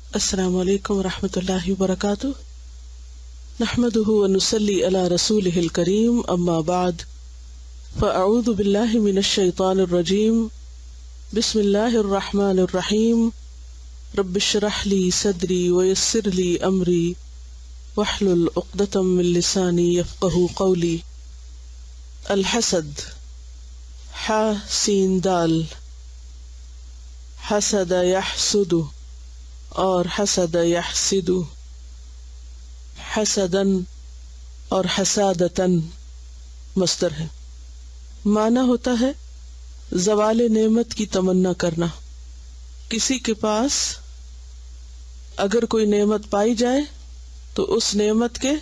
السلام علیکم ورحمۃ اللہ وبرکاتہ، نحمده ونصلی علی رسولہ الکریم، اما بعد فاعوذ باللہ من الشیطان الرجیم، بسم اللہ الرحمن الرحیم، رب اشرح لی صدری ویسر لی امری واحلل عقدۃ من لسانی یفقہوا قولی۔ الحسد، ح سین دال، حسد یحسد اور حسد یحسد، حسدن اور حسادتن مصدر ہے۔ معنی ہوتا ہے زوال نعمت کی تمنا کرنا۔ کسی کے پاس اگر کوئی نعمت پائی جائے تو اس نعمت کے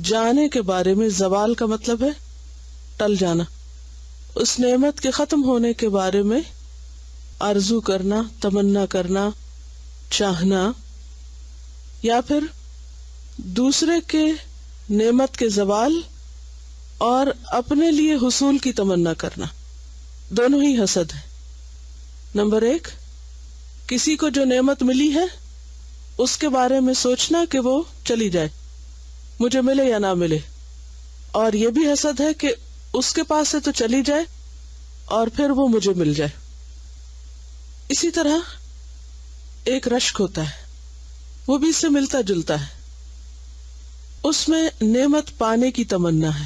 جانے کے بارے میں، زوال کا مطلب ہے ٹل جانا، اس نعمت کے ختم ہونے کے بارے میں آرزو کرنا، تمنا کرنا، چاہنا، یا پھر دوسرے کے نعمت کے زوال اور اپنے لیے حصول کی تمنا کرنا، دونوں ہی حسد ہے۔ نمبر 1، کسی کو جو نعمت ملی ہے اس کے بارے میں سوچنا کہ وہ چلی جائے، مجھے ملے یا نہ ملے، اور یہ بھی حسد ہے کہ اس کے پاس سے تو چلی جائے اور پھر وہ مجھے مل جائے۔ اسی طرح ایک رشک ہوتا ہے، وہ بھی اس سے ملتا جلتا ہے، اس میں نعمت پانے کی تمنا ہے،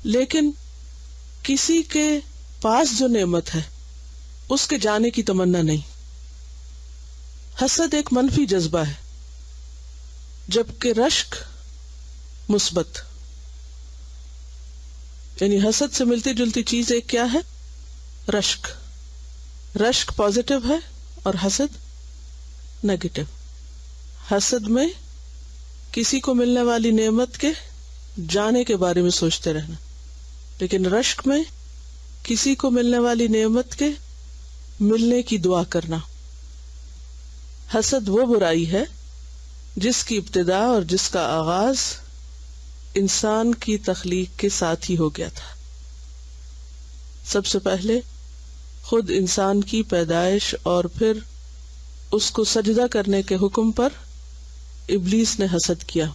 لیکن کسی کے پاس جو نعمت ہے اس کے جانے کی تمنا نہیں۔ حسد ایک منفی جذبہ ہے، جبکہ رشک مثبت، یعنی حسد سے ملتی جلتی چیز ایک کیا ہے؟ رشک۔ رشک پازیٹو ہے اور حسد نیگیٹو۔ حسد میں کسی کو ملنے والی نعمت کے جانے کے بارے میں سوچتے رہنا، لیکن رشک میں کسی کو ملنے والی نعمت کے ملنے کی دعا کرنا۔ حسد وہ برائی ہے جس کی ابتدا اور جس کا آغاز انسان کی تخلیق کے ساتھ ہی ہو گیا تھا۔ سب سے پہلے خود انسان کی پیدائش اور پھر اس کو سجدہ کرنے کے حکم پر ابلیس نے حسد کیا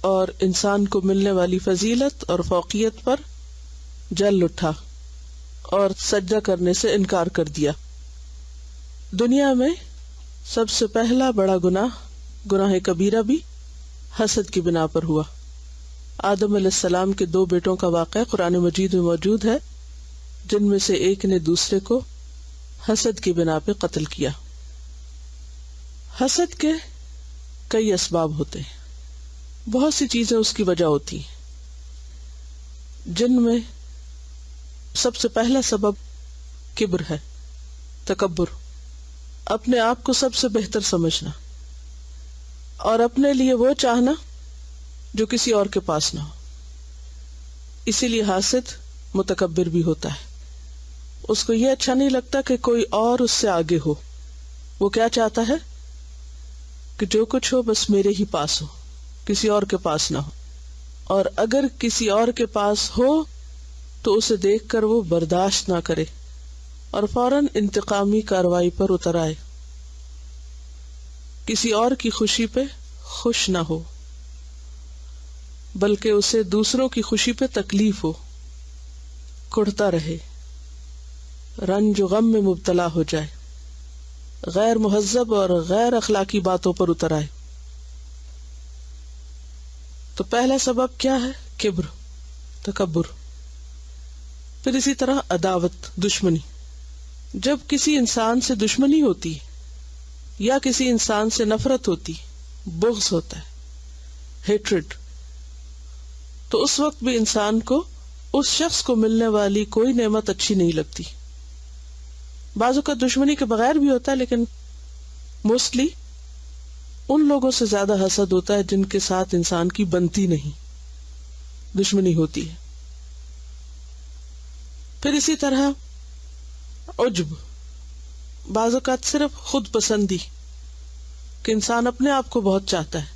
اور انسان کو ملنے والی فضیلت اور فوقیت پر جل اٹھا اور سجدہ کرنے سے انکار کر دیا۔ دنیا میں سب سے پہلا بڑا گناہ کبیرہ بھی حسد کی بنا پر ہوا۔ آدم علیہ السلام کے 2 بیٹوں کا واقعہ قرآن مجید میں موجود ہے، جن میں سے ایک نے دوسرے کو حسد کی بنا پہ قتل کیا۔ حسد کے کئی اسباب ہوتے ہیں، بہت سی چیزیں اس کی وجہ ہوتی ہیں، جن میں سب سے پہلا سبب کبر ہے، تکبر، اپنے آپ کو سب سے بہتر سمجھنا اور اپنے لیے وہ چاہنا جو کسی اور کے پاس نہ ہو۔ اسی لیے حاسد متکبر بھی ہوتا ہے، اس کو یہ اچھا نہیں لگتا کہ کوئی اور اس سے آگے ہو، وہ کیا چاہتا ہے کہ جو کچھ ہو بس میرے ہی پاس ہو، کسی اور کے پاس نہ ہو، اور اگر کسی اور کے پاس ہو تو اسے دیکھ کر وہ برداشت نہ کرے اور فوراً انتقامی کارروائی پر اتر آئے، کسی اور کی خوشی پہ خوش نہ ہو بلکہ اسے دوسروں کی خوشی پہ تکلیف ہو، کڑھتا رہے، رنج و غم میں مبتلا ہو جائے، غیر مہذب اور غیر اخلاقی باتوں پر اتر آئے۔ تو پہلا سبب کیا ہے؟ کبر، تکبر۔ پھر اسی طرح عداوت، دشمنی۔ جب کسی انسان سے دشمنی ہوتی یا کسی انسان سے نفرت ہوتی، بغض ہوتا ہے، ہیٹرڈ، تو اس وقت بھی انسان کو اس شخص کو ملنے والی کوئی نعمت اچھی نہیں لگتی۔ بعض اوقات دشمنی کے بغیر بھی ہوتا ہے، لیکن موسٹلی ان لوگوں سے زیادہ حسد ہوتا ہے جن کے ساتھ انسان کی بنتی نہیں، دشمنی ہوتی ہے۔ پھر اسی طرح عجب، بعض اوقات صرف خود پسندی، کہ انسان اپنے آپ کو بہت چاہتا ہے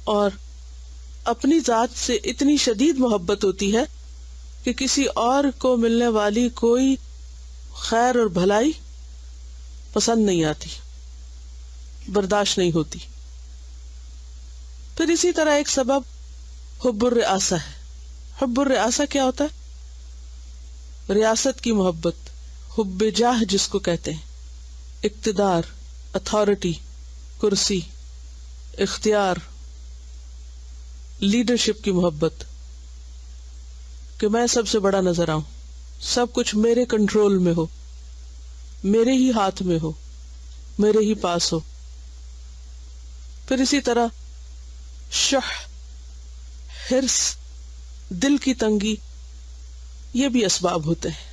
اور اپنی ذات سے اتنی شدید محبت ہوتی ہے کہ کسی اور کو ملنے والی کوئی خیر اور بھلائی پسند نہیں آتی، برداشت نہیں ہوتی۔ پھر اسی طرح ایک سبب حب الرئاسہ ہے۔ حب الرئاسہ کیا ہوتا ہے؟ ریاست کی محبت، حب جاہ جس کو کہتے ہیں، اقتدار، اتھارٹی، کرسی، اختیار، لیڈرشپ کی محبت، کہ میں سب سے بڑا نظر آؤں، سب کچھ میرے کنٹرول میں ہو، میرے ہی ہاتھ میں ہو، میرے ہی پاس ہو۔ پھر اسی طرح شح، حرص، دل کی تنگی، یہ بھی اسباب ہوتے ہیں۔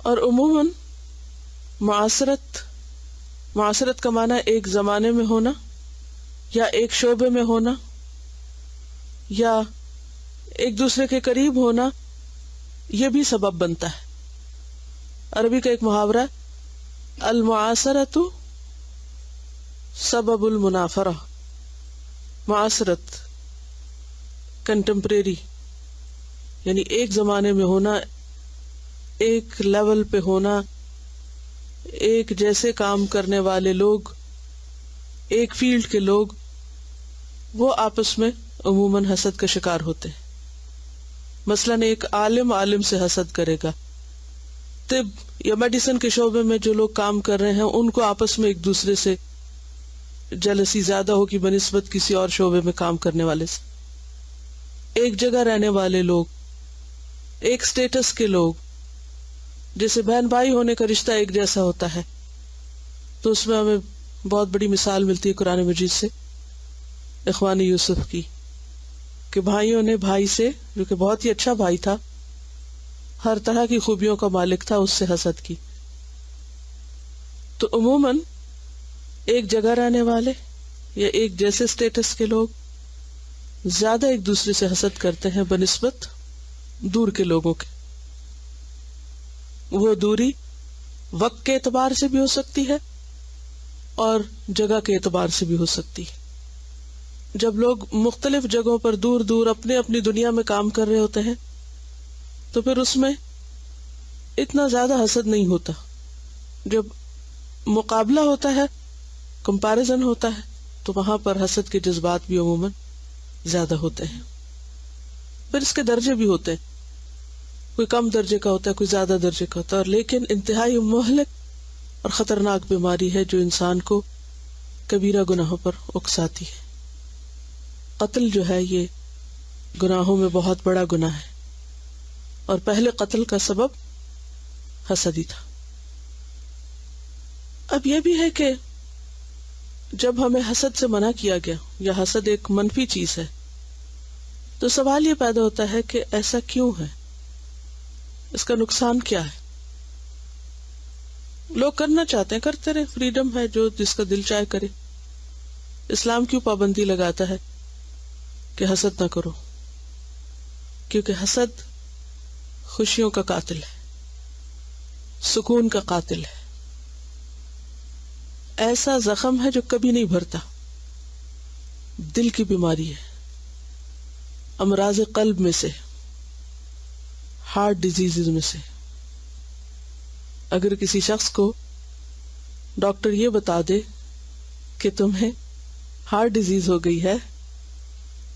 اور عموماً معاصرت کا معنی ایک زمانے میں ہونا، یا ایک شعبے میں ہونا، یا ایک دوسرے کے قریب ہونا، یہ بھی سبب بنتا ہے۔ عربی کا ایک محاورہ ہے، المعاصرۃ سبب المنافرہ۔ معاصرت، کنٹمپریری، یعنی ایک زمانے میں ہونا، ایک لیول پہ ہونا، ایک جیسے کام کرنے والے لوگ، ایک فیلڈ کے لوگ، وہ آپس میں عموماً حسد کا شکار ہوتے ہیں۔ مثلاً ایک عالم سے حسد کرے گا، طب یا میڈیسن کے شعبے میں جو لوگ کام کر رہے ہیں ان کو آپس میں ایک دوسرے سے جلسی زیادہ ہوگی بنسبت کسی اور شعبے میں کام کرنے والے سے۔ ایک جگہ رہنے والے لوگ، ایک سٹیٹس کے لوگ، جیسے بہن بھائی ہونے کا رشتہ ایک جیسا ہوتا ہے، تو اس میں ہمیں بہت بڑی مثال ملتی ہے قرآن مجید سے، اخوان یوسف کی، کہ بھائیوں نے بھائی سے، جو کہ بہت ہی اچھا بھائی تھا، ہر طرح کی خوبیوں کا مالک تھا، اس سے حسد کی۔ تو عموماً ایک جگہ رہنے والے یا ایک جیسے سٹیٹس کے لوگ زیادہ ایک دوسرے سے حسد کرتے ہیں بنسبت دور کے لوگوں کے۔ وہ دوری وقت کے اعتبار سے بھی ہو سکتی ہے اور جگہ کے اعتبار سے بھی ہو سکتی ہے۔ جب لوگ مختلف جگہوں پر دور دور اپنے اپنی دنیا میں کام کر رہے ہوتے ہیں تو پھر اس میں اتنا زیادہ حسد نہیں ہوتا۔ جب مقابلہ ہوتا ہے، کمپیریزن ہوتا ہے، تو وہاں پر حسد کے جذبات بھی عموماً زیادہ ہوتے ہیں۔ پھر اس کے درجے بھی ہوتے ہیں، کوئی کم درجے کا ہوتا ہے، کوئی زیادہ درجے کا ہوتا ہے، لیکن انتہائی مہلک اور خطرناک بیماری ہے جو انسان کو کبیرہ گناہوں پر اکساتی ہے۔ قتل جو ہے یہ گناہوں میں بہت بڑا گناہ ہے، اور پہلے قتل کا سبب حسد ہی تھا۔ اب یہ بھی ہے کہ جب ہمیں حسد سے منع کیا گیا، یا حسد ایک منفی چیز ہے، تو سوال یہ پیدا ہوتا ہے کہ ایسا کیوں ہے، اس کا نقصان کیا ہے؟ لوگ کرنا چاہتے ہیں، کرتے رہے، فریڈم ہے، جو جس کا دل چاہے کرے۔ اسلام کیوں پابندی لگاتا ہے کہ حسد نہ کرو؟ کیونکہ حسد خوشیوں کا قاتل ہے، سکون کا قاتل ہے، ایسا زخم ہے جو کبھی نہیں بھرتا، دل کی بیماری ہے، امراض قلب میں سے، ہارٹ ڈیزیز میں سے۔ اگر کسی شخص کو ڈاکٹر یہ بتا دے کہ تمہیں ہارٹ ڈیزیز ہو گئی ہے،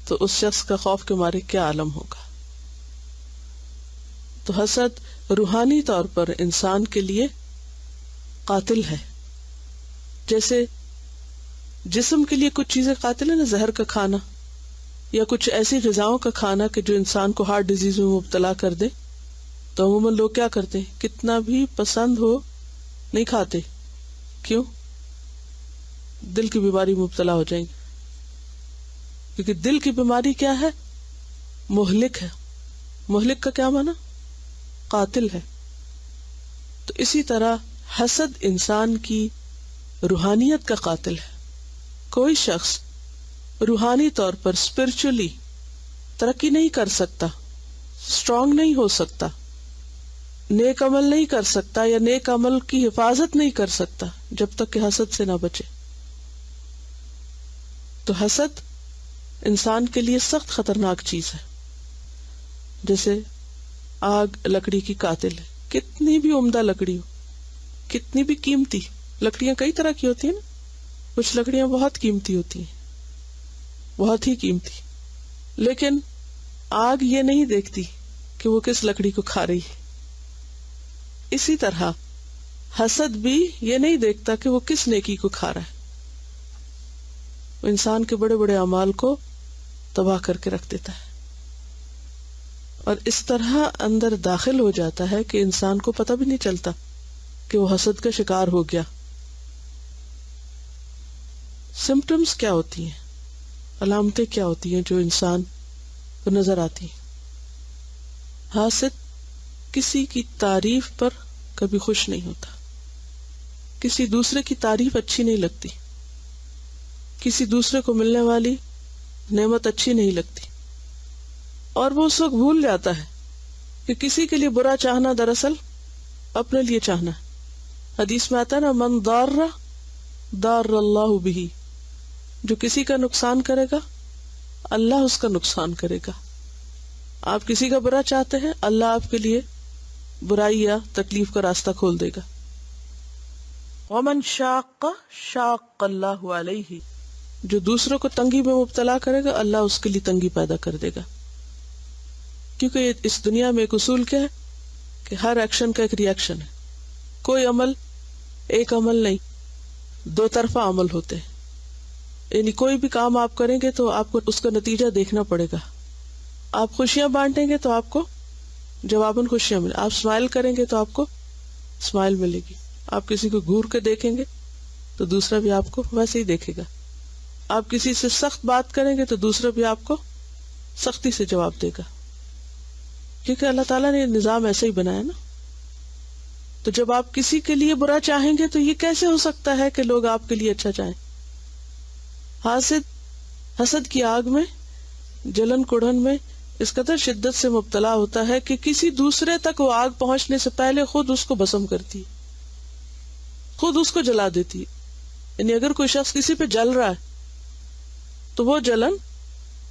تو اس شخص کا خوف کے مارے کیا عالم ہوگا۔ تو حسد روحانی طور پر انسان کے لیے قاتل ہے۔ جیسے جسم کے لیے کچھ چیزیں قاتل ہیں نا، زہر کا کھانا یا کچھ ایسی غذاؤں کا کھانا کہ جو انسان کو ہارٹ ڈیزیز میں مبتلا کر دے، تو عموماً لوگ کیا کرتے ہیں، کتنا بھی پسند ہو نہیں کھاتے۔ کیوں؟ دل کی بیماری مبتلا ہو جائیں گے، کیونکہ دل کی بیماری کیا ہے؟ مہلک ہے۔ مہلک کا کیا معنی؟ قاتل ہے۔ تو اسی طرح حسد انسان کی روحانیت کا قاتل ہے۔ کوئی شخص روحانی طور پر اسپرچولی ترقی نہیں کر سکتا، اسٹرانگ نہیں ہو سکتا، نیک عمل نہیں کر سکتا، یا نیک عمل کی حفاظت نہیں کر سکتا جب تک کہ حسد سے نہ بچے۔ تو حسد انسان کے لیے سخت خطرناک چیز ہے۔ جیسے آگ لکڑی کی قاتل ہے، کتنی بھی عمدہ لکڑی ہو، کتنی بھی قیمتی لکڑیاں کئی طرح کی ہوتی ہیں نا، کچھ لکڑیاں بہت قیمتی ہوتی ہیں، بہت ہی قیمتی، لیکن آگ یہ نہیں دیکھتی کہ وہ کس لکڑی کو کھا رہی ہے. اسی طرح حسد بھی یہ نہیں دیکھتا کہ وہ کس نیکی کو کھا رہا ہے، وہ انسان کے بڑے بڑے اعمال کو تباہ کر کے رکھ دیتا ہے، اور اس طرح اندر داخل ہو جاتا ہے کہ انسان کو پتہ بھی نہیں چلتا کہ وہ حسد کا شکار ہو گیا. سمپٹمز کیا ہوتی ہیں، علامتیں کیا ہوتی ہیں جو انسان کو نظر آتی ہیں؟ حاسد کسی کی تعریف پر کبھی خوش نہیں ہوتا، کسی دوسرے کی تعریف اچھی نہیں لگتی، کسی دوسرے کو ملنے والی نعمت اچھی نہیں لگتی، اور وہ اس وقت بھول جاتا ہے کہ کسی کے لیے برا چاہنا دراصل اپنے لیے چاہنا ہے. حدیث میں آتا ہے نا، من ضار ضار اللہ بہ، جو کسی کا نقصان کرے گا اللہ اس کا نقصان کرے گا. آپ کسی کا برا چاہتے ہیں، اللہ آپ کے لیے برائی یا تکلیف کا راستہ کھول دے گا. ومن شاق شاق اللہ علیہ، جو دوسروں کو تنگی میں مبتلا کرے گا اللہ اس کے لیے تنگی پیدا کر دے گا. کیونکہ اس دنیا میں ایک اصول کیا ہے کہ ہر ایکشن کا ایک ری ایکشن ہے. کوئی عمل ایک عمل نہیں، دو طرفہ عمل ہوتے ہیں. یعنی کوئی بھی کام آپ کریں گے تو آپ کو اس کا نتیجہ دیکھنا پڑے گا. آپ خوشیاں بانٹیں گے تو آپ کو جواباً خوشیاں ملیں، آپ اسمائل کریں گے تو آپ کو اسمائل ملے گی. آپ کسی کو گھور کے دیکھیں گے تو دوسرا بھی آپ کو ویسے ہی دیکھے گا. آپ کسی سے سخت بات کریں گے تو دوسرا بھی آپ کو سختی سے جواب دے گا، کیونکہ اللہ تعالیٰ نے نظام ایسے ہی بنایا نا. تو جب آپ کسی کے لیے برا چاہیں گے تو یہ کیسے ہو سکتا ہے کہ لوگ آپ کے لیے اچھا چاہیں؟ حسد کی آگ میں، جلن کڑھن میں اس قدر شدت سے مبتلا ہوتا ہے کہ کسی دوسرے تک وہ آگ پہنچنے سے پہلے خود اس کو بھسم کرتی، خود اس کو جلا دیتی. یعنی اگر کوئی شخص کسی پہ جل رہا ہے تو وہ جلن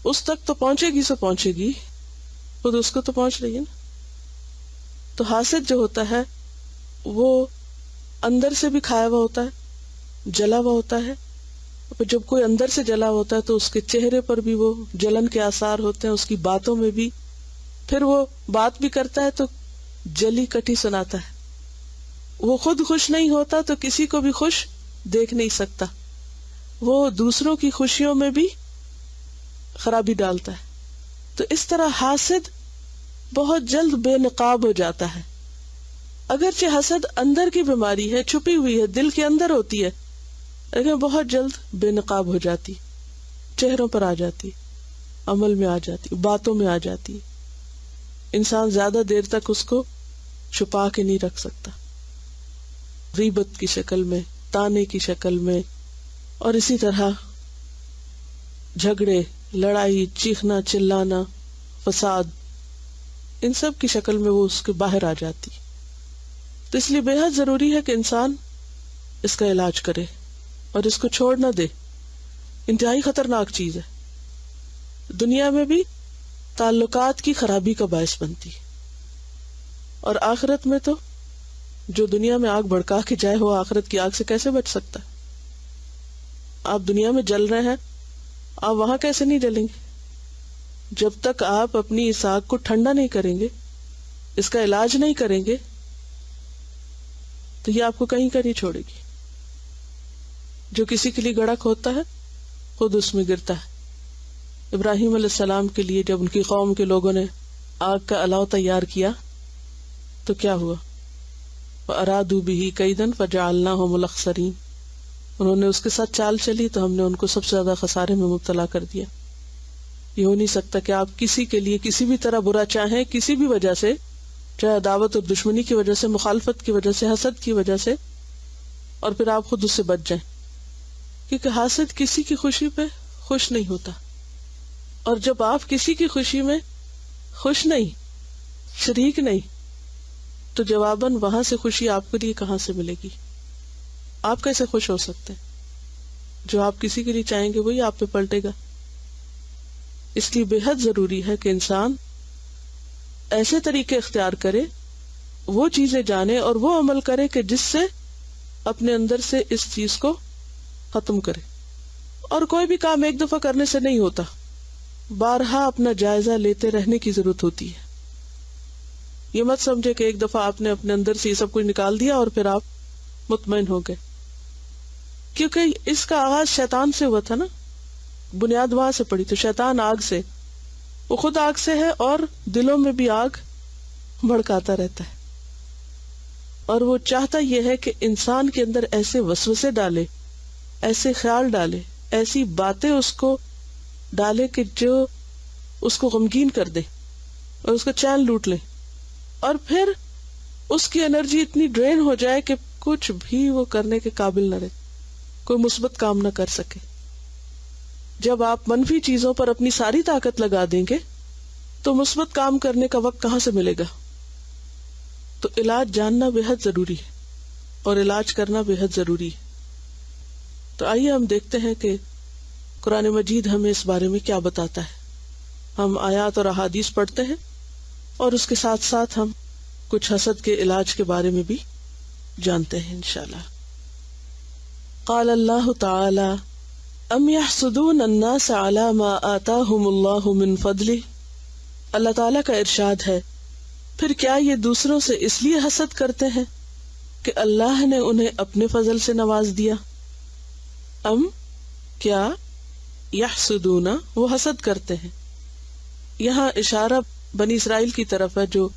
اس تک تو پہنچے گی سے پہنچے گی، خود اس کو تو پہنچ رہی ہے نا. تو حاسد جو ہوتا ہے وہ اندر سے بھی کھایا ہوا ہوتا ہے، جلا ہوا ہوتا ہے. جب کوئی اندر سے جلا ہوتا ہے تو اس کے چہرے پر بھی وہ جلن کے آثار ہوتے ہیں، اس کی باتوں میں بھی. پھر وہ بات بھی کرتا ہے تو جلی کٹی سناتا ہے. وہ خود خوش نہیں ہوتا تو کسی کو بھی خوش دیکھ نہیں سکتا. وہ دوسروں کی خوشیوں میں بھی خرابی ڈالتا ہے. تو اس طرح حاسد بہت جلد بے نقاب ہو جاتا ہے. اگرچہ حسد اندر کی بیماری ہے، چھپی ہوئی ہے، دل کے اندر ہوتی ہے، لیکن بہت جلد بے نقاب ہو جاتی، چہروں پر آ جاتی، عمل میں آ جاتی، باتوں میں آ جاتی. انسان زیادہ دیر تک اس کو چھپا کے نہیں رکھ سکتا، غیبت کی شکل میں، تانے کی شکل میں، اور اسی طرح جھگڑے، لڑائی، چیخنا، چلانا، فساد، ان سب کی شکل میں وہ اس کے باہر آ جاتی. تو اس لیے بے حد ضروری ہے کہ انسان اس کا علاج کرے اور اس کو چھوڑ نہ دے. انتہائی خطرناک چیز ہے، دنیا میں بھی تعلقات کی خرابی کا باعث بنتی ہے، اور آخرت میں تو جو دنیا میں آگ بھڑکا کے جائے وہ آخرت کی آگ سے کیسے بچ سکتا ہے؟ آپ دنیا میں جل رہے ہیں، آپ وہاں کیسے نہیں جلیں گے؟ جب تک آپ اپنی اس آگ کو ٹھنڈا نہیں کریں گے، اس کا علاج نہیں کریں گے، تو یہ آپ کو کہیں کا نہیں چھوڑے گی. جو کسی کے لیے گڑھا کھودتا ہے خود اس میں گرتا ہے. ابراہیم علیہ السلام کے لیے جب ان کی قوم کے لوگوں نے آگ کا الاؤ تیار کیا تو کیا ہوا؟ وَأَرَادُوا بِهِ كَيْدًا فَجَعَلْنَاهُمُ الْأَخْسَرِينَ. انہوں نے اس کے ساتھ چال چلی تو ہم نے ان کو سب سے زیادہ خسارے میں مبتلا کر دیا. یہ ہو نہیں سکتا کہ آپ کسی کے لیے کسی بھی طرح برا چاہیں، کسی بھی وجہ سے، چاہے عداوت اور دشمنی کی وجہ سے، مخالفت کی وجہ سے، حسد کی وجہ سے، اور پھر آپ خود اس سے بچ جائیں. کیونکہ حاسد کسی کی خوشی پہ خوش نہیں ہوتا، اور جب آپ کسی کی خوشی میں خوش نہیں، شریک نہیں، تو جواباً وہاں سے خوشی آپ کے لیے کہاں سے ملے گی؟ آپ کیسے خوش ہو سکتے ہیں؟ جو آپ کسی کے لیے چاہیں گے وہی آپ پہ پلٹے گا. اس لیے بے حد ضروری ہے کہ انسان ایسے طریقے اختیار کرے، وہ چیزیں جانے اور وہ عمل کرے کہ جس سے اپنے اندر سے اس چیز کو ختم کرے. اور کوئی بھی کام ایک دفعہ کرنے سے نہیں ہوتا، بارہا اپنا جائزہ لیتے رہنے کی ضرورت ہوتی ہے. یہ مت سمجھے کہ ایک دفعہ آپ نے اپنے اندر سے یہ سب کچھ نکال دیا اور پھر آپ مطمئن ہو گئے، کیونکہ اس کا آغاز شیطان سے ہوا تھا نا، بنیاد وہاں سے پڑی. تو شیطان آگ سے، وہ خود آگ سے ہے اور دلوں میں بھی آگ بھڑکاتا رہتا ہے، اور وہ چاہتا یہ ہے کہ انسان کے اندر ایسے وسوسے ڈالے، ایسے خیال ڈالے، ایسی باتیں اس کو ڈالے کہ جو اس کو غمگین کر دے اور اس کا چین لوٹ لے، اور پھر اس کی انرجی اتنی ڈرین ہو جائے کہ کچھ بھی وہ کرنے کے قابل نہ رہے، کوئی مثبت کام نہ کر سکے. جب آپ منفی چیزوں پر اپنی ساری طاقت لگا دیں گے تو مثبت کام کرنے کا وقت کہاں سے ملے گا؟ تو علاج جاننا بے حد ضروری ہے اور علاج کرنا بے حد ضروری ہے. تو آئیے ہم دیکھتے ہیں کہ قرآن مجید ہمیں اس بارے میں کیا بتاتا ہے. ہم آیات اور احادیث پڑھتے ہیں اور اس کے ساتھ ساتھ ہم کچھ حسد کے علاج کے بارے میں بھی جانتے ہیں انشاءاللہ. قال اللہ تعالی ام یحسدون الناس علی ما آتاہم اللہ من فضلہ. اللہ تعالیٰ کا ارشاد ہے، پھر کیا یہ دوسروں سے اس لیے حسد کرتے ہیں کہ اللہ نے انہیں اپنے فضل سے نواز دیا. ام کیا، یحسدون وہ حسد کرتے ہیں. یہاں اشارہ بنی اسرائیل کی طرف ہے جو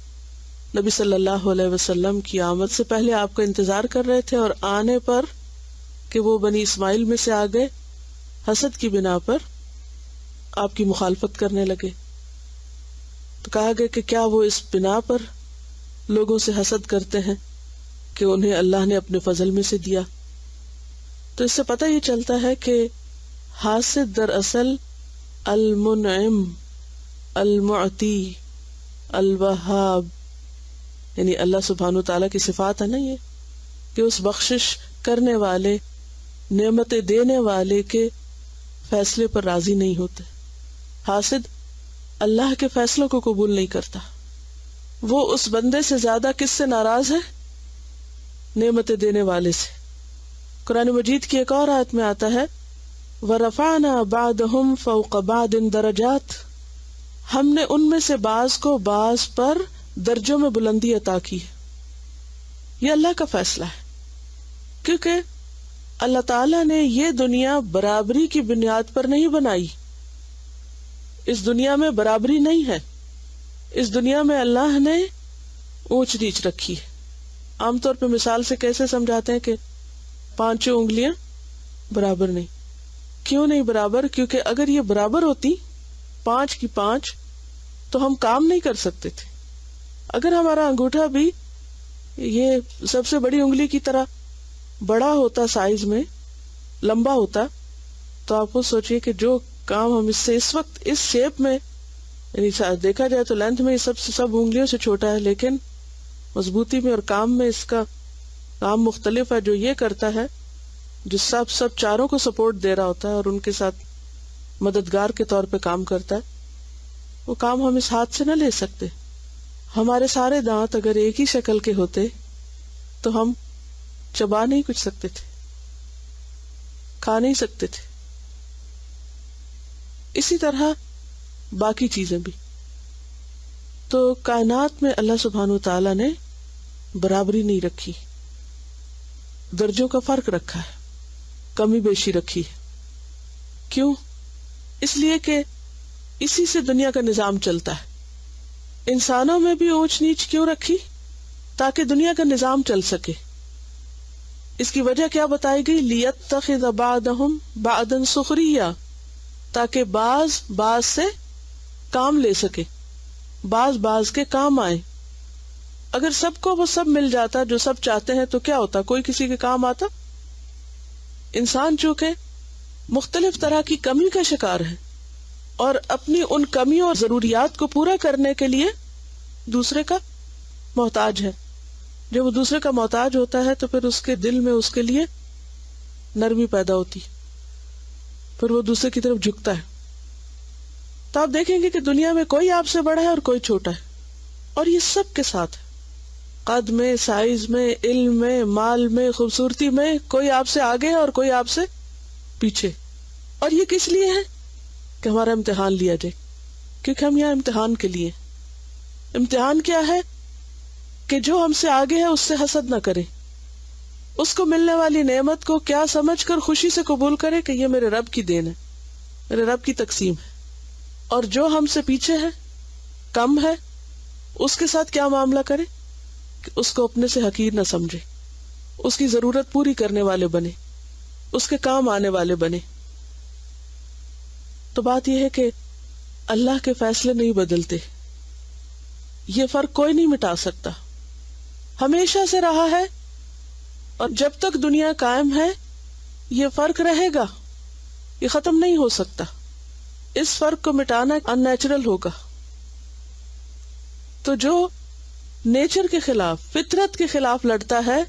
نبی صلی اللہ علیہ وسلم کی آمد سے پہلے آپ کا انتظار کر رہے تھے، اور آنے پر کہ وہ بنی اسماعیل میں سے آ گئے، حسد کی بنا پر آپ کی مخالفت کرنے لگے. تو کہا گیا کہ کیا وہ اس بنا پر لوگوں سے حسد کرتے ہیں کہ انہیں اللہ نے اپنے فضل میں سے دیا. تو اس سے پتہ یہ چلتا ہے کہ حاسد دراصل المنعم، المعطی، الوہاب، یعنی اللہ سبحانہ وتعالیٰ کی صفات ہے نا یہ، کہ اس بخشش کرنے والے، نعمتیں دینے والے کے فیصلے پر راضی نہیں ہوتے. حاسد اللہ کے فیصلوں کو قبول نہیں کرتا. وہ اس بندے سے زیادہ کس سے ناراض ہے؟ نعمتیں دینے والے سے. قرآن مجید کی ایک اور آیت میں آتا ہے وَرَفَعْنَا بَعْضَهُمْ فَوْقَ بَعْضٍ دَرَجَاتٍ، ہم نے ان میں سے بعض کو بعض پر درجوں میں بلندی عطا کی. یہ اللہ کا فیصلہ ہے، کیونکہ اللہ تعالیٰ نے یہ دنیا برابری کی بنیاد پر نہیں بنائی. اس دنیا میں برابری نہیں ہے. اس دنیا میں اللہ نے اونچ نیچ رکھی ہے. عام طور پہ مثال سے کیسے سمجھاتے ہیں کہ پانچوں انگلیاں برابر نہیں. کیوں نہیں برابر؟ کیونکہ اگر یہ برابر ہوتی 5 کی 5 تو ہم کام نہیں کر سکتے تھے. اگر ہمارا انگوٹھا بھی یہ سب سے بڑی انگلی کی طرح بڑا ہوتا، سائز میں لمبا ہوتا، تو آپ کو سوچئے کہ جو کام ہم اس سے اس وقت اس شیپ میں، یعنی دیکھا جائے تو لینتھ میں سب انگلیوں سے چھوٹا ہے، لیکن مضبوطی میں اور کام میں اس کا کام مختلف ہے. جو یہ کرتا ہے، جو سب چاروں کو سپورٹ دے رہا ہوتا ہے اور ان کے ساتھ مددگار کے طور پہ کام کرتا ہے، وہ کام ہم اس ہاتھ سے نہ لے سکتے. ہمارے سارے دانت اگر ایک ہی شکل کے ہوتے تو ہم چبا نہیں کچھ سکتے تھے، کھا نہیں سکتے تھے. اسی طرح باقی چیزیں بھی. تو کائنات میں اللہ سبحانہ وتعالیٰ نے برابری نہیں رکھی، درجوں کا فرق رکھا ہے، کمی بیشی رکھی ہے. کیوں؟ اس لیے کہ اسی سے دنیا کا نظام چلتا ہے. انسانوں میں بھی اونچ نیچ کیوں رکھی؟ تاکہ دنیا کا نظام چل سکے. اس کی وجہ کیا بتائی گئی؟ لِيَتَّخِذَ بَعْضَهُمْ بَعْضًا سُخْرِيًّا، تاکہ بعض سے کام لے سکے، بعض کے کام آئے. اگر سب کو وہ سب مل جاتا جو سب چاہتے ہیں تو کیا ہوتا؟ کوئی کسی کے کام آتا؟ انسان چونکہ مختلف طرح کی کمی کا شکار ہے اور اپنی ان کمیوں اور ضروریات کو پورا کرنے کے لیے دوسرے کا محتاج ہے. جب وہ دوسرے کا محتاج ہوتا ہے تو پھر اس کے دل میں اس کے لیے نرمی پیدا ہوتی، پھر وہ دوسرے کی طرف جھکتا ہے. تو آپ دیکھیں گے کہ دنیا میں کوئی آپ سے بڑا ہے اور کوئی چھوٹا ہے، اور یہ سب کے ساتھ ہے. قد میں، سائز میں، علم میں، مال میں، خوبصورتی میں، کوئی آپ سے آگے ہے اور کوئی آپ سے پیچھے. اور یہ کس لیے ہے؟ کہ ہمارا امتحان لیا جائے، کیونکہ ہم یہاں امتحان کے لیے. امتحان کیا ہے؟ کہ جو ہم سے آگے ہے اس سے حسد نہ کرے، اس کو ملنے والی نعمت کو کیا سمجھ کر خوشی سے قبول کرے کہ یہ میرے رب کی دین ہے، میرے رب کی تقسیم ہے. اور جو ہم سے پیچھے ہے، کم ہے، اس کے ساتھ کیا معاملہ کرے کہ اس کو اپنے سے حقیر نہ سمجھے، اس کی ضرورت پوری کرنے والے بنے، اس کے کام آنے والے بنے. تو بات یہ ہے کہ اللہ کے فیصلے نہیں بدلتے، یہ فرق کوئی نہیں مٹا سکتا، ہمیشہ سے رہا ہے اور جب تک دنیا قائم ہے یہ فرق رہے گا، یہ ختم نہیں ہو سکتا. اس فرق کو مٹانا ان نیچرل ہوگا. تو جو نیچر کے خلاف، فطرت کے خلاف لڑتا ہے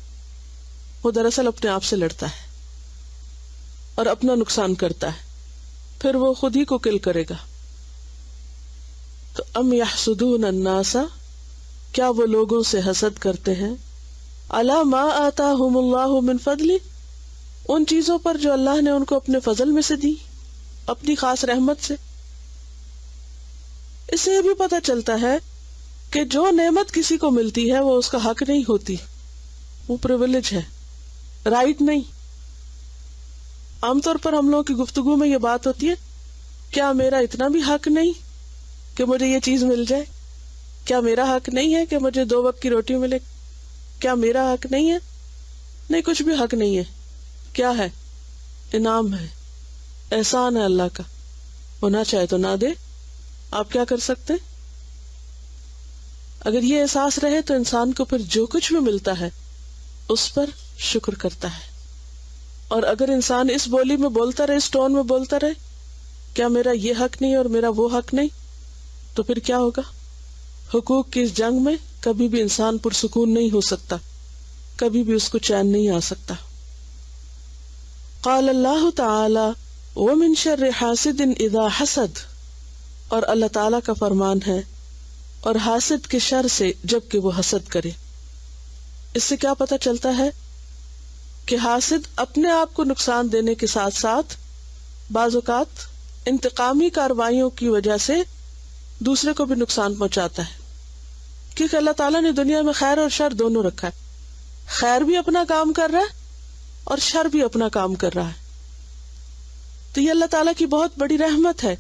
وہ دراصل اپنے آپ سے لڑتا ہے اور اپنا نقصان کرتا ہے، پھر وہ خود ہی کو کل کرے گا. تو ام یحسدون الناس، کیا وہ لوگوں سے حسد کرتے ہیں، علی ما آتاہم اللہ من فضل، ان چیزوں پر جو اللہ نے ان کو اپنے فضل میں سے دی، اپنی خاص رحمت سے. اس سے یہ بھی پتہ چلتا ہے کہ جو نعمت کسی کو ملتی ہے وہ اس کا حق نہیں ہوتی، وہ پریویلیج ہے، رائٹ نہیں. عام طور پر ہم لوگوں کی گفتگو میں یہ بات ہوتی ہے، کیا میرا اتنا بھی حق نہیں کہ مجھے یہ چیز مل جائے؟ کیا میرا حق نہیں ہے کہ مجھے 2 وقت کی روٹی ملے؟ کیا میرا حق نہیں ہے؟ نہیں، کچھ بھی حق نہیں ہے. کیا ہے؟ انعام ہے، احسان ہے اللہ کا. ہونا چاہے تو نہ دے، آپ کیا کر سکتے؟ اگر یہ احساس رہے تو انسان کو پھر جو کچھ بھی ملتا ہے اس پر شکر کرتا ہے. اور اگر انسان اس بولی میں بولتا رہے، اس ٹون میں بولتا رہے، کیا میرا یہ حق نہیں اور میرا وہ حق نہیں، تو پھر کیا ہوگا؟ حقوق کی اس جنگ میں کبھی بھی انسان پرسکون نہیں ہو سکتا، کبھی بھی اس کو چین نہیں آ سکتا. قال اللہ تعالی ومن شر حاسد اذا حسد، اور اللہ تعالیٰ کا فرمان ہے اور حاسد کے شر سے جب کہ وہ حسد کرے. اس سے کیا پتہ چلتا ہے کہ حاسد اپنے آپ کو نقصان دینے کے ساتھ ساتھ بعض اوقات انتقامی کارروائیوں کی وجہ سے دوسرے کو بھی نقصان پہنچاتا ہے، کیونکہ اللہ تعالیٰ نے دنیا میں خیر اور شر دونوں رکھا ہے. خیر بھی اپنا کام کر رہا ہے اور شر بھی اپنا کام کر رہا ہے. تو یہ اللہ تعالیٰ کی بہت بڑی رحمت ہے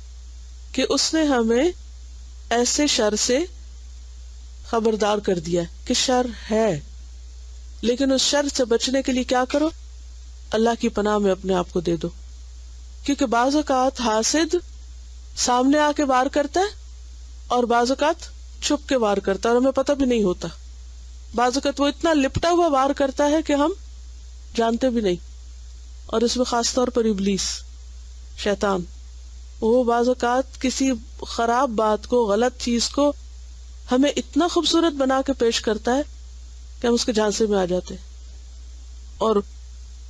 کہ اس نے ہمیں ایسے شر سے خبردار کر دیا کہ شر ہے، لیکن اس شر سے بچنے کے لیے کیا کرو؟ اللہ کی پناہ میں اپنے آپ کو دے دو. کیونکہ بعض اوقات حاسد سامنے آ کے وار کرتا ہے اور بعض اوقات چھپ کے وار کرتا ہے اور ہمیں پتہ بھی نہیں ہوتا. بعض اوقات وہ اتنا لپٹا ہوا وار کرتا ہے کہ ہم جانتے بھی نہیں. اور اس میں خاص طور پر ابلیس، شیطان، وہ بعض اوقات کسی خراب بات کو، غلط چیز کو ہمیں اتنا خوبصورت بنا کے پیش کرتا ہے کہ ہم اس کے جھانسے میں آ جاتے اور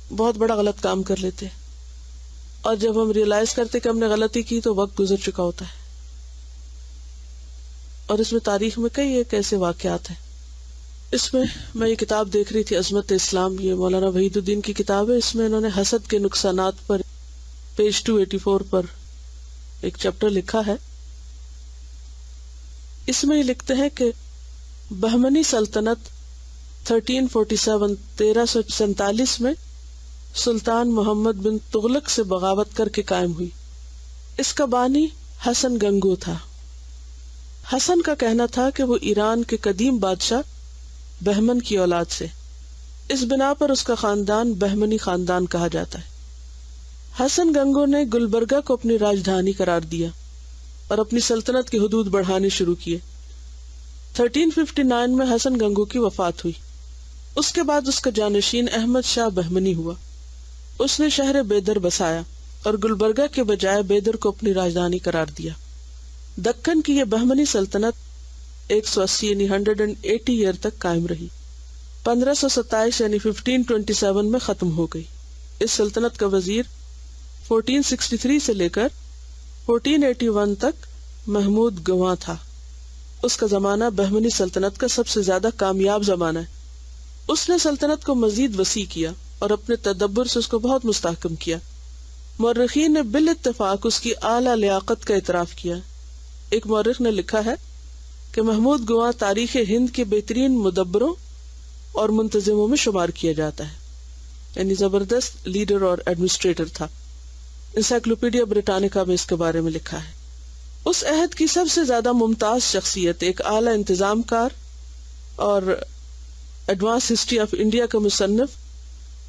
بہت بڑا غلط کام کر لیتے. اور جب ہم ریئلائز کرتے کہ ہم نے غلطی کی تو وقت گزر چکا ہوتا ہے. اور اس میں تاریخ میں کئی ایک ایسے واقعات ہیں. اس میں یہ کتاب دیکھ رہی تھی، عظمت اسلام، یہ مولانا وحید الدین کی کتاب ہے. اس میں انہوں نے حسد کے نقصانات پر پیج 284 پر ایک چیپٹر لکھا ہے. اس میں یہ لکھتے ہیں کہ بہمنی سلطنت 1347 میں سلطان محمد بن تغلق سے بغاوت کر کے قائم ہوئی. اس کا بانی حسن گنگو تھا. حسن کا کہنا تھا کہ وہ ایران کے قدیم بادشاہ بہمن کی اولاد سے، اس بنا پر اس کا خاندان بہمنی خاندان کہا جاتا ہے. حسن گنگو نے گلبرگہ کو اپنی راجدھانی قرار دیا اور اپنی سلطنت کی حدود بڑھانے شروع کیے. 1359 میں حسن گنگو کی وفات ہوئی. اس کے بعد اس کا جانشین احمد شاہ بہمنی ہوا. اس نے شہر بیدر بسایا اور گلبرگہ کے بجائے بیدر کو اپنی راجدھانی قرار دیا. دکن کی یہ بہمنی سلطنت 180 یعنی 180 ایئر تک قائم رہی. 1527 یعنی 1527 میں ختم ہو گئی. اس سلطنت کا وزیر 1463 سے لے کر 1481 تک محمود گواں تھا. اس کا زمانہ بہمنی سلطنت کا سب سے زیادہ کامیاب زمانہ ہے. اس نے سلطنت کو مزید وسیع کیا اور اپنے تدبر سے اس کو بہت مستحکم کیا. مورخین نے بالاتفاق اس کی اعلیٰ لیاقت کا اعتراف کیا. ایک مورخ نے لکھا ہے کہ محمود گواں تاریخ ہند کے بہترین مدبروں اور منتظموں میں شمار کیا جاتا ہے، یعنی زبردست لیڈر اور ایڈمنسٹریٹر تھا. انسائکلوپیڈیا بریٹانیکا میں اس کے بارے میں لکھا ہے. اس عہد کی سب سے زیادہ ممتاز شخصیت، ایک اعلیٰ انتظام کار اور ایڈوانس ہسٹری آف انڈیا کا مصنف،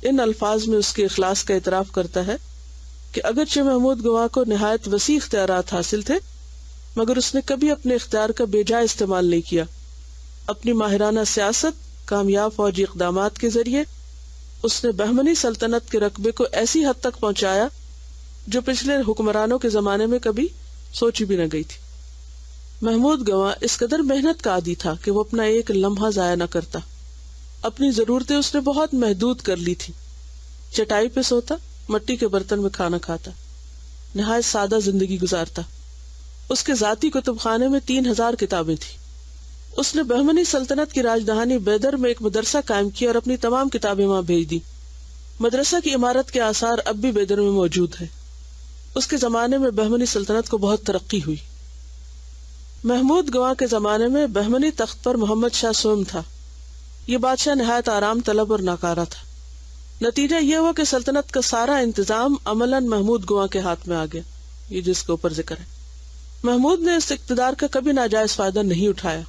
ان الفاظ میں اس کے اخلاص کا اعتراف کرتا ہے کہ اگرچہ محمود گواں کو نہایت وسیع اختیارات حاصل تھے مگر اس نے کبھی اپنے اختیار کا بے جا استعمال نہیں کیا. اپنی ماہرانہ سیاست، کامیاب فوجی اقدامات کے ذریعے اس نے بہمنی سلطنت کے رقبے کو ایسی حد تک پہنچایا جو پچھلے حکمرانوں کے زمانے میں کبھی سوچی بھی نہ گئی تھی. محمود گواں اس قدر محنت کا عادی تھا کہ وہ اپنا ایک لمحہ ضائع نہ کرتا. اپنی ضرورتیں اس نے بہت محدود کر لی تھی. چٹائی پہ سوتا، مٹی کے برتن میں کھانا کھاتا، نہایت سادہ زندگی گزارتا. اس کے ذاتی کتب خانے میں 3000 کتابیں تھیں. اس نے بہمنی سلطنت کی راجدھانی بیدر میں ایک مدرسہ قائم کیا اور اپنی تمام کتابیں وہاں بھیج دی. مدرسہ کی عمارت کے آثار اب بھی بیدر میں موجود ہیں. اس کے زمانے میں بہمنی سلطنت کو بہت ترقی ہوئی. محمود گواں کے زمانے میں بہمنی تخت پر محمد شاہ سوم تھا. یہ بادشاہ نہایت آرام طلب اور ناکارہ تھا. نتیجہ یہ ہوا کہ سلطنت کا سارا انتظام عملاً محمود گواں کے ہاتھ میں آ گیا، یہ جس کے اوپر ذکر ہے. محمود نے اس اقتدار کا کبھی ناجائز فائدہ نہیں اٹھایا.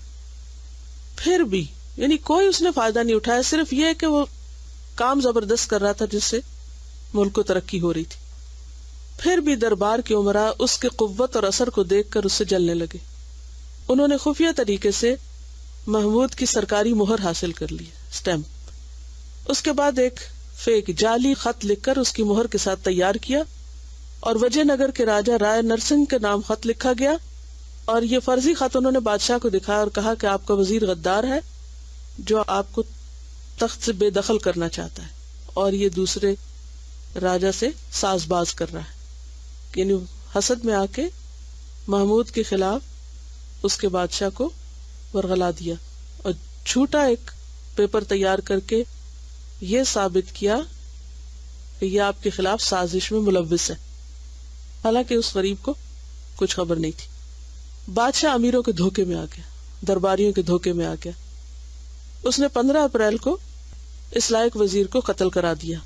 پھر بھی یعنی کوئی اس نے فائدہ نہیں اٹھایا، صرف یہ کہ وہ کام زبردست کر رہا تھا جس سے ملک کو ترقی ہو رہی تھی. پھر بھی دربار کے امراء اس کی قوت اور اثر کو دیکھ کر اس سے جلنے لگے. انہوں نے خفیہ طریقے سے محمود کی سرکاری مہر حاصل کر لی، سٹیمپ. اس کے بعد ایک فیک جعلی خط لکھ کر اس کی مہر کے ساتھ تیار کیا اور وجے نگر کے راجہ رائے نرسنگ کے نام خط لکھا گیا اور یہ فرضی خط انہوں نے بادشاہ کو دکھایا اور کہا کہ آپ کا وزیر غدار ہے جو آپ کو تخت سے بے دخل کرنا چاہتا ہے اور یہ دوسرے راجہ سے ساز باز کر رہا ہے. یعنی حسد میں آ کے محمود کے خلاف اس کے بادشاہ کو ورغلا دیا اور جھوٹا ایک پیپر تیار کر کے یہ ثابت کیا کہ یہ آپ کے خلاف سازش میں ملوث ہے، حالانکہ اس غریب کو کچھ خبر نہیں تھی. بادشاہ امیروں کے دھوکے میں آ گیا، درباریوں کے دھوکے میں آ گیا. اس نے 15 اپریل کو اس لائق وزیر کو قتل کرا دیا.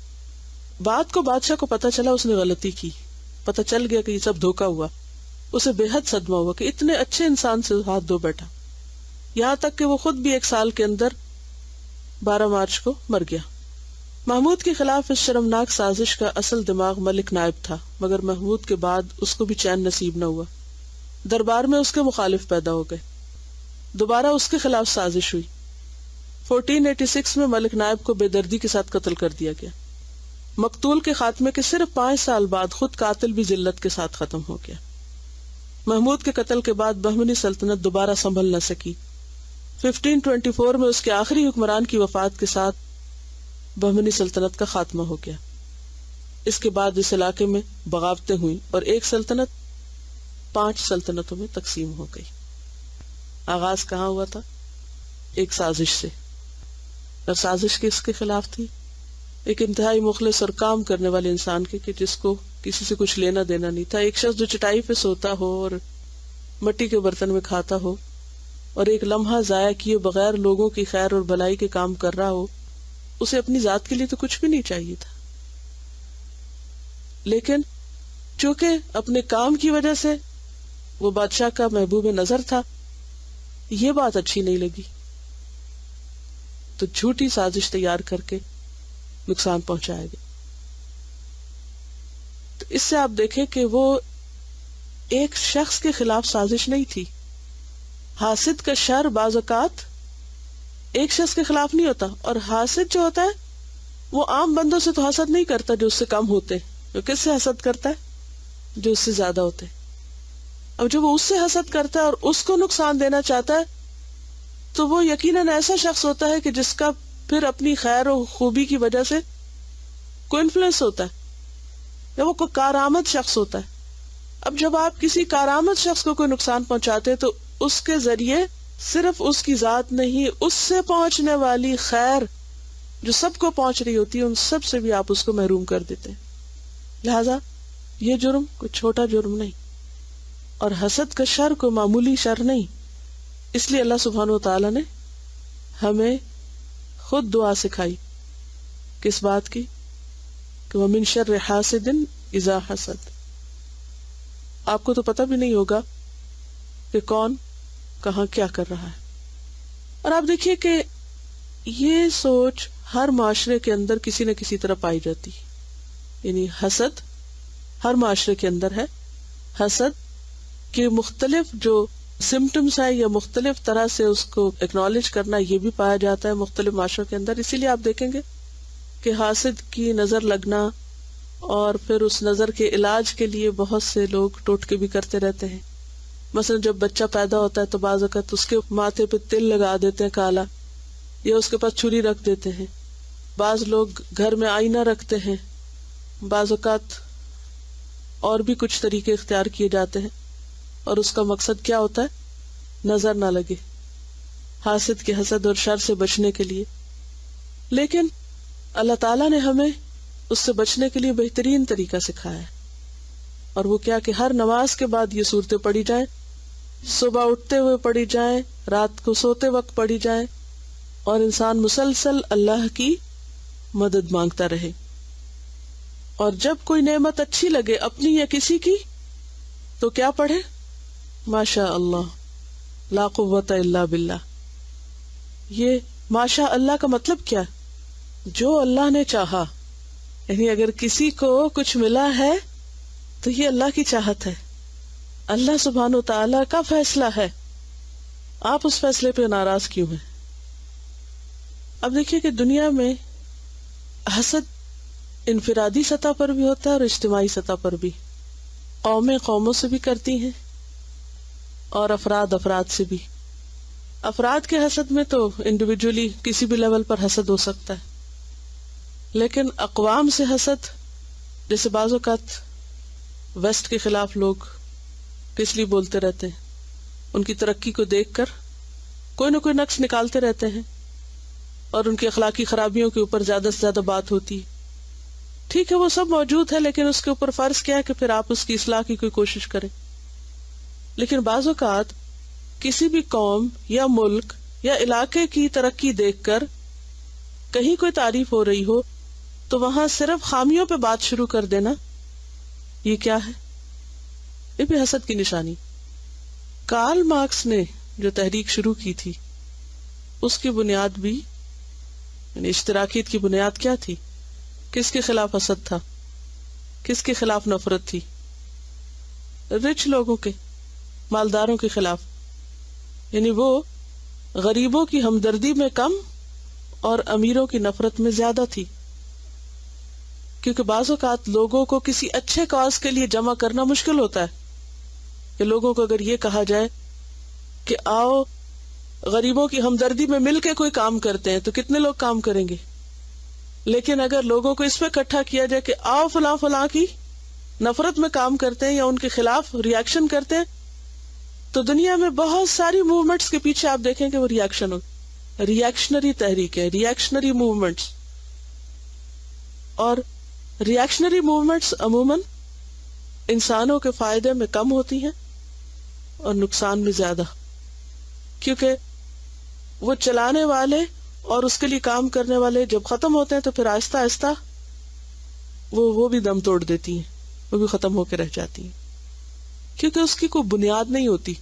بات کو بادشاہ کو پتہ چلا، اس نے غلطی کی، پتہ چل گیا کہ یہ سب دھوکا ہوا. اسے بے حد صدمہ ہوا کہ اتنے اچھے انسان سے ہاتھ دھو بیٹھا، یہاں تک کہ وہ خود بھی 1 سال کے اندر 12 مارچ کو مر گیا. محمود کے خلاف اس شرمناک سازش کا اصل دماغ ملک نائب تھا، مگر محمود کے بعد اس کو بھی چین نصیب نہ ہوا. دربار میں اس کے مخالف پیدا ہو گئے، دوبارہ اس کے خلاف سازش ہوئی. 1486 میں ملک نائب کو بے دردی کے ساتھ قتل کر دیا گیا. مقتول کے خاتمے کے صرف 5 سال بعد خود قاتل بھی ذلت کے ساتھ ختم ہو گیا. محمود کے قتل کے بعد بہمنی سلطنت دوبارہ سنبھل نہ سکی. 1524 میں اس کے آخری حکمران کی وفات کے ساتھ بہمنی سلطنت کا خاتمہ ہو گیا. اس کے بعد اس علاقے میں بغاوتیں ہوئیں اور ایک سلطنت 5 سلطنتوں میں تقسیم ہو گئی. آغاز کہاں ہوا تھا؟ ایک سازش سے. اور سازش کس کے خلاف تھی؟ ایک انتہائی مخلص اور کام کرنے والے انسان کے کہ جس کو کسی سے کچھ لینا دینا نہیں تھا. ایک شخص جو چٹائی پہ سوتا ہو اور مٹی کے برتن میں کھاتا ہو اور ایک لمحہ ضائع کیے بغیر لوگوں کی خیر اور بھلائی کے کام کر رہا ہو. اسے اپنی ذات کے لیے تو کچھ بھی نہیں چاہیے تھا، لیکن چونکہ اپنے کام کی وجہ سے وہ بادشاہ کا محبوب نظر تھا، یہ بات اچھی نہیں لگی تو جھوٹی سازش تیار کر کے نقصان پہنچایا گیا. تو اس سے آپ دیکھیں کہ وہ ایک شخص کے خلاف سازش نہیں تھی. حاسد کا شر بعض اوقات ایک شخص کے خلاف نہیں ہوتا، اور حاسد جو ہوتا ہے وہ عام بندوں سے تو حسد نہیں کرتا جو اس سے کم ہوتے. جو کس سے حسد کرتا ہے؟ جو اس سے زیادہ ہوتے. اب جب وہ اس سے حسد کرتا ہے اور اس کو نقصان دینا چاہتا ہے تو وہ یقیناً ایسا شخص ہوتا ہے کہ جس کا پھر اپنی خیر و خوبی کی وجہ سے کوئی انفلوئنس ہوتا ہے، یا وہ کوئی کارآمد شخص ہوتا ہے. اب جب آپ کسی کارآمد شخص کو کوئی نقصان پہنچاتے تو اس کے ذریعے صرف اس کی ذات نہیں، اس سے پہنچنے والی خیر جو سب کو پہنچ رہی ہوتی ہے ان سب سے بھی آپ اس کو محروم کر دیتے ہیں. لہذا یہ جرم کوئی چھوٹا جرم نہیں، اور حسد کا شر کوئی معمولی شر نہیں. اس لیے اللہ سبحانہ و تعالیٰ نے ہمیں خود دعا سکھائی. کس بات کی؟ کہ وَمِن شَرِّ حَاسِدٍ إِذَا حَسَدَ. آپ کو تو پتہ بھی نہیں ہوگا کہ کون کہاں کیا کر رہا ہے. اور آپ دیکھیے کہ یہ سوچ ہر معاشرے کے اندر کسی نہ کسی طرح پائی جاتی ہے. یعنی حسد ہر معاشرے کے اندر ہے. حسد کے مختلف جو سمٹمز ہے یا مختلف طرح سے اس کو اکنالج کرنا یہ بھی پایا جاتا ہے مختلف معاشروں کے اندر. اسی لیے آپ دیکھیں گے کہ حاسد کی نظر لگنا اور پھر اس نظر کے علاج کے لیے بہت سے لوگ ٹوٹکے بھی کرتے رہتے ہیں. مثلا جب بچہ پیدا ہوتا ہے تو بعض اوقات اس کے ماتھے پہ تل لگا دیتے ہیں کالا، یا اس کے پاس چھری رکھ دیتے ہیں. بعض لوگ گھر میں آئینہ رکھتے ہیں. بعض اوقات اور بھی کچھ طریقے اختیار کیے جاتے ہیں، اور اس کا مقصد کیا ہوتا ہے؟ نظر نہ لگے، حاسد کے حسد اور شر سے بچنے کے لیے. لیکن اللہ تعالیٰ نے ہمیں اس سے بچنے کے لیے بہترین طریقہ سکھایا ہے، اور وہ کیا کہ ہر نماز کے بعد یہ صورتیں پڑھی جائیں، صبح اٹھتے ہوئے پڑھی جائیں، رات کو سوتے وقت پڑھی جائیں، اور انسان مسلسل اللہ کی مدد مانگتا رہے. اور جب کوئی نعمت اچھی لگے اپنی یا کسی کی تو کیا پڑھے؟ ماشاء اللہ لا قوت الا باللہ. یہ ماشاء اللہ کا مطلب کیا؟ جو اللہ نے چاہا. یعنی اگر کسی کو کچھ ملا ہے تو یہ اللہ کی چاہت ہے، اللہ سبحانہ و تعالیٰ کا فیصلہ ہے. آپ اس فیصلے پہ ناراض کیوں ہیں؟ اب دیکھیے کہ دنیا میں حسد انفرادی سطح پر بھی ہوتا ہے اور اجتماعی سطح پر بھی. قومیں قوموں سے بھی کرتی ہیں اور افراد افراد سے بھی. افراد کے حسد میں تو انڈیویجولی کسی بھی لیول پر حسد ہو سکتا ہے، لیکن اقوام سے حسد، جیسے بعض اوقات ویسٹ کے خلاف لوگ کس لیے بولتے رہتے ہیں، ان کی ترقی کو دیکھ کر کوئی نہ کوئی نقص نکالتے رہتے ہیں اور ان کی اخلاقی خرابیوں کے اوپر زیادہ سے زیادہ بات ہوتی ہے. ٹھیک ہے وہ سب موجود ہے، لیکن اس کے اوپر فرض کیا ہے کہ پھر آپ اس کی اصلاح کی کوئی کوشش کریں. لیکن بعض اوقات کسی بھی قوم یا ملک یا علاقے کی ترقی دیکھ کر کہیں کوئی تعریف ہو رہی ہو تو وہاں صرف خامیوں پہ بات شروع کر دینا، یہ کیا ہے؟ یہ بھی حسد کی نشانی. کارل مارکس نے جو تحریک شروع کی تھی اس کی بنیاد بھی، یعنی اشتراکیت کی بنیاد کیا تھی؟ کس کے خلاف حسد تھا؟ کس کے خلاف نفرت تھی؟ رچ لوگوں کے، مالداروں کے خلاف. یعنی وہ غریبوں کی ہمدردی میں کم اور امیروں کی نفرت میں زیادہ تھی. کیونکہ بعض اوقات لوگوں کو کسی اچھے کاز کے لیے جمع کرنا مشکل ہوتا ہے. کہ لوگوں کو اگر یہ کہا جائے کہ آؤ غریبوں کی ہمدردی میں مل کے کوئی کام کرتے ہیں تو کتنے لوگ کام کریں گے. لیکن اگر لوگوں کو اس پہ اکٹھا کیا جائے کہ آؤ فلاں فلاں کی نفرت میں کام کرتے ہیں یا ان کے خلاف ریاکشن کرتے ہیں، تو دنیا میں بہت ساری موومنٹس کے پیچھے آپ دیکھیں کہ وہ ریاکشن ہو، ریاکشنری تحریک ہے، ریاکشنری موومنٹس. اور ریاکشنری موومنٹس عموماً انسانوں کے فائدے میں کم ہوتی ہیں اور نقصان میں زیادہ، کیونکہ وہ چلانے والے اور اس کے لیے کام کرنے والے جب ختم ہوتے ہیں تو پھر آہستہ آہستہ وہ بھی دم توڑ دیتی ہیں، وہ بھی ختم ہو کے رہ جاتی ہیں، کیونکہ اس کی کوئی بنیاد نہیں ہوتی.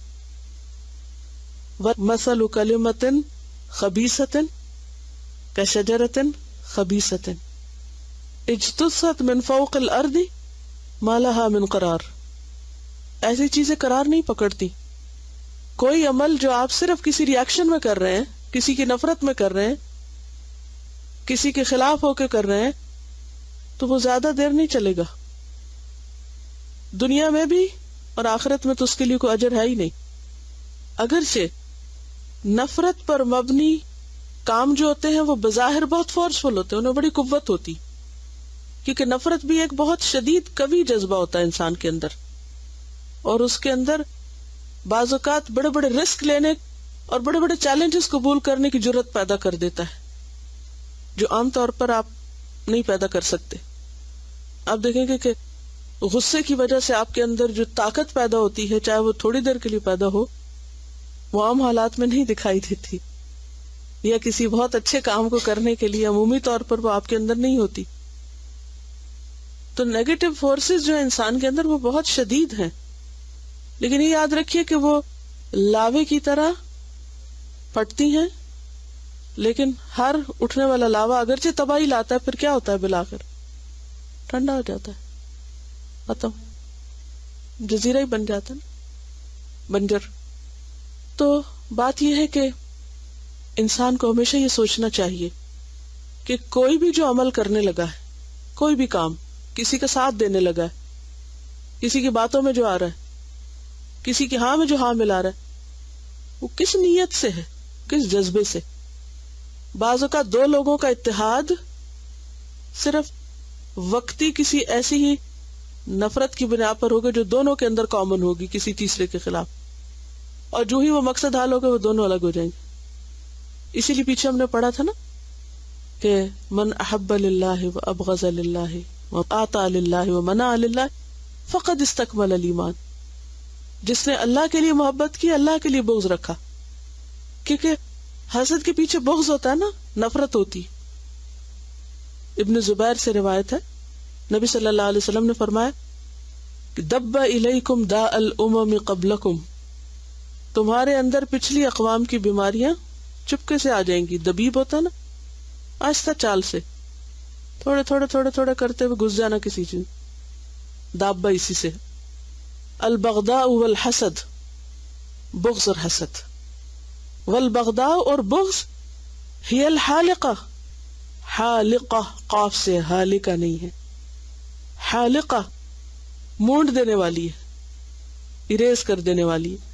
وَمَثَلُ كَلِمَةٍ خَبِيثَةٍ كَشَجَرَةٍ خَبِيثَةٍ اجْتُثَّتْ مِنْ فَوْقِ الْأَرْضِ مَا لَهَا مِنْ قَرَارٍ. ایسی چیزیں قرار نہیں پکڑتی. کوئی عمل جو آپ صرف کسی ریاکشن میں کر رہے ہیں، کسی کی نفرت میں کر رہے ہیں، کسی کے خلاف ہو کے کر رہے ہیں، تو وہ زیادہ دیر نہیں چلے گا. دنیا میں بھی اور آخرت میں تو اس کے لیے کوئی اجر ہے ہی نہیں. اگرچہ نفرت پر مبنی کام جو ہوتے ہیں وہ بظاہر بہت فورسفل ہوتے ہیں، انہیں بڑی قوت ہوتی، کیونکہ نفرت بھی ایک بہت شدید قوی جذبہ ہوتا ہے انسان کے اندر، اور اس کے اندر بعض اوقات بڑے بڑے رسک لینے اور بڑے بڑے چیلنجز قبول کرنے کی جرت پیدا کر دیتا ہے جو عام طور پر آپ نہیں پیدا کر سکتے. آپ دیکھیں گے کہ غصے کی وجہ سے آپ کے اندر جو طاقت پیدا ہوتی ہے، چاہے وہ تھوڑی دیر کے لیے پیدا ہو، وہ عام حالات میں نہیں دکھائی دیتی، یا کسی بہت اچھے کام کو کرنے کے لیے عمومی طور پر وہ آپ کے اندر نہیں ہوتی. تو نیگیٹو فورسز جو انسان کے اندر وہ بہت شدید ہیں، لیکن یہ یاد رکھیے کہ وہ لاوے کی طرح پھٹتی ہیں، لیکن ہر اٹھنے والا لاوا اگرچہ تباہی لاتا ہے، پھر کیا ہوتا ہے بالآخر؟ ٹھنڈا ہو جاتا ہے، ختم، جزیرہ ہی بن جاتا ہے نا، بنجر. تو بات یہ ہے کہ انسان کو ہمیشہ یہ سوچنا چاہیے کہ کوئی بھی جو عمل کرنے لگا ہے، کوئی بھی کام، کسی کا ساتھ دینے لگا ہے، کسی کی باتوں میں جو آ رہا ہے، کسی کی ہاں میں جو ہاں ملا رہا ہے، وہ کس نیت سے ہے، کس جذبے سے. بعض اوقات دو لوگوں کا اتحاد صرف وقتی کسی ایسی ہی نفرت کی بنا پر ہوگا جو دونوں کے اندر کامن ہوگی کسی تیسرے کے خلاف، اور جو ہی وہ مقصد حال ہوگا وہ دونوں الگ ہو جائیں گے. اسی لیے پیچھے ہم نے پڑھا تھا نا کہ من احب للہ وابغض للہ وآطاع للہ ومنع للہ فقد استکمل الایمان. جس نے اللہ کے لیے محبت کی، اللہ کے لیے بغض رکھا، کیونکہ حسد کے پیچھے بغض ہوتا ہے نا، نفرت ہوتی. ابن زبیر سے روایت ہے، نبی صلی اللہ علیہ وسلم نے فرمایا کہ دب الیکم داء الامم قبلکم، تمہارے اندر پچھلی اقوام کی بیماریاں چپکے سے آ جائیں گی. دبیب ہوتا نا، آہستہ چال سے، تھوڑے تھوڑے تھوڑے تھوڑے کرتے ہوئے گھس جانا کسی چیز. دابہ اسی سے. البغضاء والحسد، بغض اور حسد. والبغضاء اور بغض ہی الحالقہ، حالقہ قاف سے، حالقہ نہیں ہے، حالقہ مونڈ دینے والی ہے، اریز کر دینے والی ہے.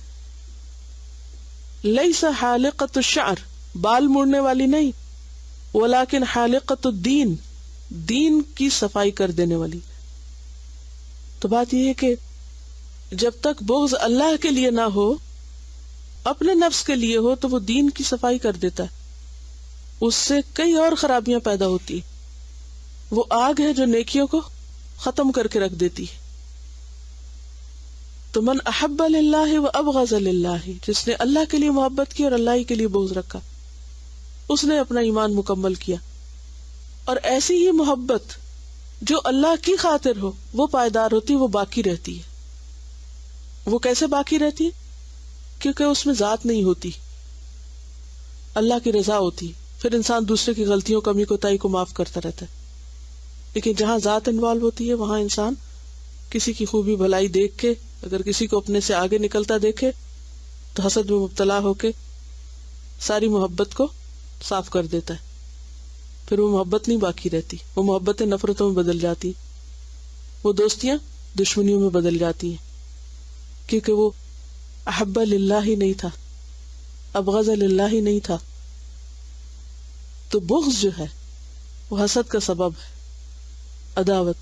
لیس حالقۃ الشعر، بال موڑنے والی نہیں، ولیکن حالقۃ الدین، دین کی صفائی کر دینے والی. تو بات یہ ہے کہ جب تک بغض اللہ کے لیے نہ ہو، اپنے نفس کے لیے ہو، تو وہ دین کی صفائی کر دیتا ہے. اس سے کئی اور خرابیاں پیدا ہوتی. وہ آگ ہے جو نیکیوں کو ختم کر کے رکھ دیتی ہے. تو من احب للہ وابغض للہ، جس نے اللہ کے لیے محبت کی اور اللہ ہی کے لیے بغض رکھا، اس نے اپنا ایمان مکمل کیا. اور ایسی ہی محبت جو اللہ کی خاطر ہو وہ پائیدار ہوتی، وہ باقی رہتی ہے. وہ کیسے باقی رہتی ہے؟ کیونکہ اس میں ذات نہیں ہوتی، اللہ کی رضا ہوتی. پھر انسان دوسرے کی غلطیوں، کمی کوتاہی کو معاف کرتا رہتا ہے. لیکن جہاں ذات انوالو ہوتی ہے، وہاں انسان کسی کی خوبی بھلائی دیکھ کے اگر کسی کو اپنے سے آگے نکلتا دیکھے تو حسد میں مبتلا ہو کے ساری محبت کو صاف کر دیتا ہے. پھر وہ محبت نہیں باقی رہتی، وہ محبتیں نفرتوں میں بدل جاتی، وہ دوستیاں دشمنیوں میں بدل جاتی ہیں، کیونکہ وہ احب للہ ہی نہیں تھا، ابغض للہ ہی نہیں تھا. تو بغض جو ہے وہ حسد کا سبب ہے، عداوت.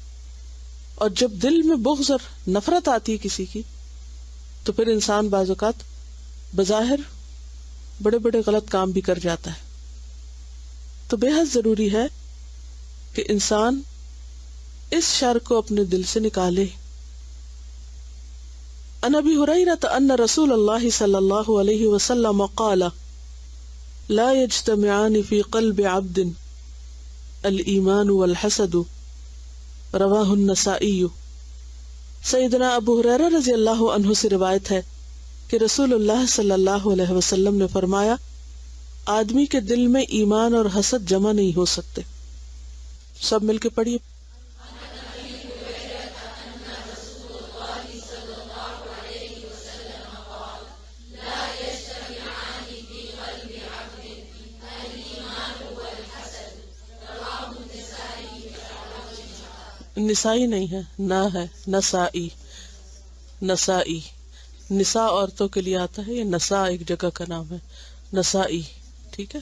اور جب دل میں بغض اور نفرت آتی ہے کسی کی، تو پھر انسان بعض اوقات بظاہر بڑے بڑے غلط کام بھی کر جاتا ہے. تو بے حد ضروری ہے کہ انسان اس شر کو اپنے دل سے نکالے. عن ابی ہریرہ ان رسول اللہ صلی اللہ علیہ وسلم قال لا يجتمعان في قلب عبد الایمان والحسد، رواہ النسائی. سیدنا ابو ہریرہ رضی اللہ عنہ سے روایت ہے کہ رسول اللہ صلی اللہ علیہ وسلم نے فرمایا، آدمی کے دل میں ایمان اور حسد جمع نہیں ہو سکتے. سب مل کے پڑھیے. نسائی نہیں ہے، نہ ہے، نسائی، نسائی. نساء عورتوں کے لیے آتا ہے، یہ نساء ایک جگہ کا نام ہے، نسائی. ٹھیک ہے.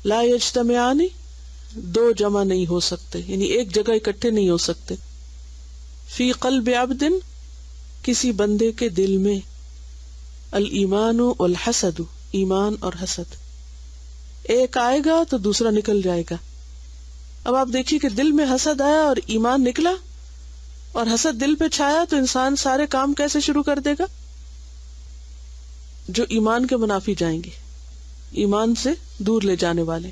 لا یجتمعان، دو جمع نہیں ہو سکتے، یعنی ایک جگہ اکٹھے نہیں ہو سکتے. فی قلب عبد، کسی بندے کے دل میں، الایمان والحسد، ایمان اور حسد. ایک آئے گا تو دوسرا نکل جائے گا. اب آپ دیکھیے کہ دل میں حسد آیا اور ایمان نکلا، اور حسد دل پہ چھایا تو انسان سارے کام کیسے شروع کر دے گا جو ایمان کے منافی جائیں گے، ایمان سے دور لے جانے والے.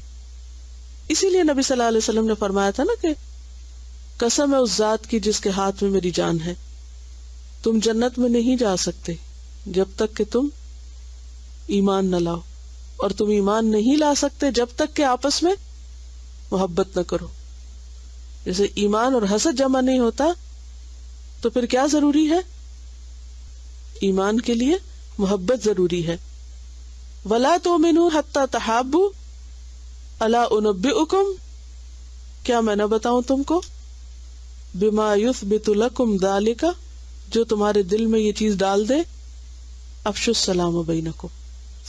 اسی لیے نبی صلی اللہ علیہ وسلم نے فرمایا تھا نا کہ قسم ہے اس ذات کی جس کے ہاتھ میں میری جان ہے، تم جنت میں نہیں جا سکتے جب تک کہ تم ایمان نہ لاؤ، اور تم ایمان نہیں لا سکتے جب تک کہ آپس میں محبت نہ کرو. جیسے ایمان اور حسد جمع نہیں ہوتا تو پھر کیا ضروری ہے؟ ایمان کے لیے محبت ضروری ہے. وَلَا تُؤْمِنُوا حَتَّى تَحَابُّوا أَلَا أُنَبِّئُكُمْ، کیا میں نہ بتاؤں تم کو، بِمَا يُثْبِتُ لَكُمْ ذَلِكَ، جو تمہارے دل میں یہ چیز ڈال دے، افشوا السلام بینکم،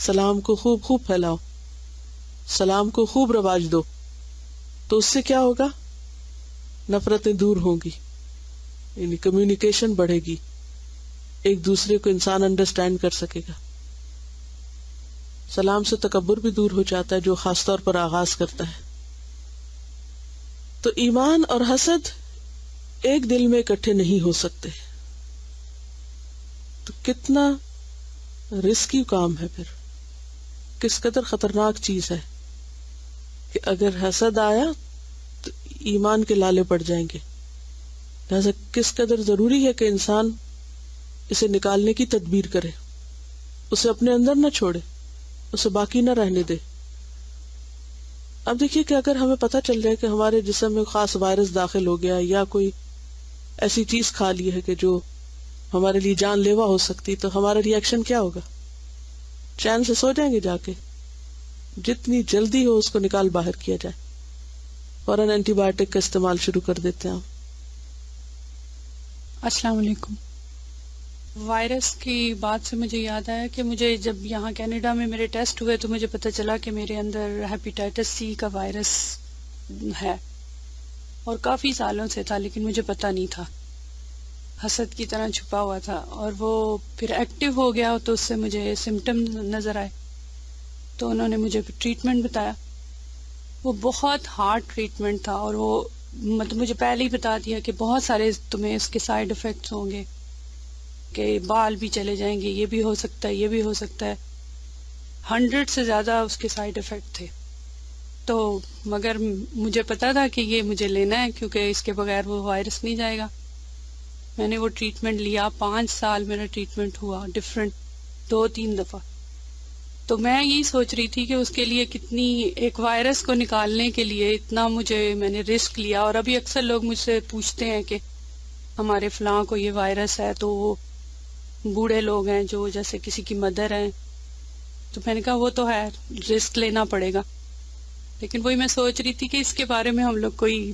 سلام کو خوب خوب پھیلاؤ، سلام کو خوب رواج دو. تو اس سے کیا ہوگا؟ نفرتیں دور ہوں گی، یعنی کمیونیکیشن بڑھے گی، ایک دوسرے کو انسان انڈرسٹینڈ کر سکے گا. سلام سے تکبر بھی دور ہو جاتا ہے جو خاص طور پر آغاز کرتا ہے. تو ایمان اور حسد ایک دل میں اکٹھے نہیں ہو سکتے. تو کتنا رسکی کام ہے، پھر کس قدر خطرناک چیز ہے کہ اگر حسد آیا تو ایمان کے لالے پڑ جائیں گے. لہذا کس قدر ضروری ہے کہ انسان اسے نکالنے کی تدبیر کرے، اسے اپنے اندر نہ چھوڑے، اسے باقی نہ رہنے دے. اب دیکھیے کہ اگر ہمیں پتہ چل جائے کہ ہمارے جسم میں خاص وائرس داخل ہو گیا یا کوئی ایسی چیز کھا لی ہے کہ جو ہمارے لیے جان لیوا ہو سکتی، تو ہمارا ری ایکشن کیا ہوگا؟ چین سے سو جائیں گے جا کے؟ جتنی جلدی ہو اس کو نکال باہر کیا جائے، فوراً اینٹی بایوٹک کا استعمال شروع کر دیتے ہیں. السلام علیکم. وائرس کی بات سے مجھے یاد آیا کہ مجھے جب یہاں کینیڈا میں میرے ٹیسٹ ہوئے تو مجھے پتہ چلا کہ میرے اندر ہیپیٹائٹس سی کا وائرس ہے، اور کافی سالوں سے تھا لیکن مجھے پتہ نہیں تھا، حسد کی طرح چھپا ہوا تھا، اور وہ پھر ایکٹیو ہو گیا تو اس سے مجھے سمٹم نظر آئے. تو انہوں نے مجھے ٹریٹمنٹ بتایا، وہ بہت ہارڈ ٹریٹمنٹ تھا، اور وہ مطلب مجھے پہلے ہی بتا دیا کہ بہت سارے تمہیں اس کے سائیڈ افیکٹس ہوں گے، کہ بال بھی چلے جائیں گے، یہ بھی ہو سکتا ہے، یہ بھی ہو سکتا ہے. 100 سے زیادہ اس کے سائیڈ افیکٹ تھے. تو مگر مجھے پتا تھا کہ یہ مجھے لینا ہے کیونکہ اس کے بغیر وہ وائرس نہیں جائے گا. میں نے وہ ٹریٹمنٹ لیا، 5 سال میرا ٹریٹمنٹ ہوا، ڈفرینٹ 2-3 دفعہ. تو میں یہی سوچ رہی تھی کہ اس کے لیے کتنی، ایک وائرس کو نکالنے کے لیے اتنا میں نے رسک لیا. اور ابھی اکثر لوگ مجھ سے پوچھتے ہیں کہ ہمارے فلاں کو یہ وائرس ہے، تو وہ بوڑھے لوگ ہیں جو جیسے کسی کی مدر ہیں، تو میں نے کہا وہ تو ہے، رسک لینا پڑے گا. لیکن وہی میں سوچ رہی تھی کہ اس کے بارے میں ہم لوگ کوئی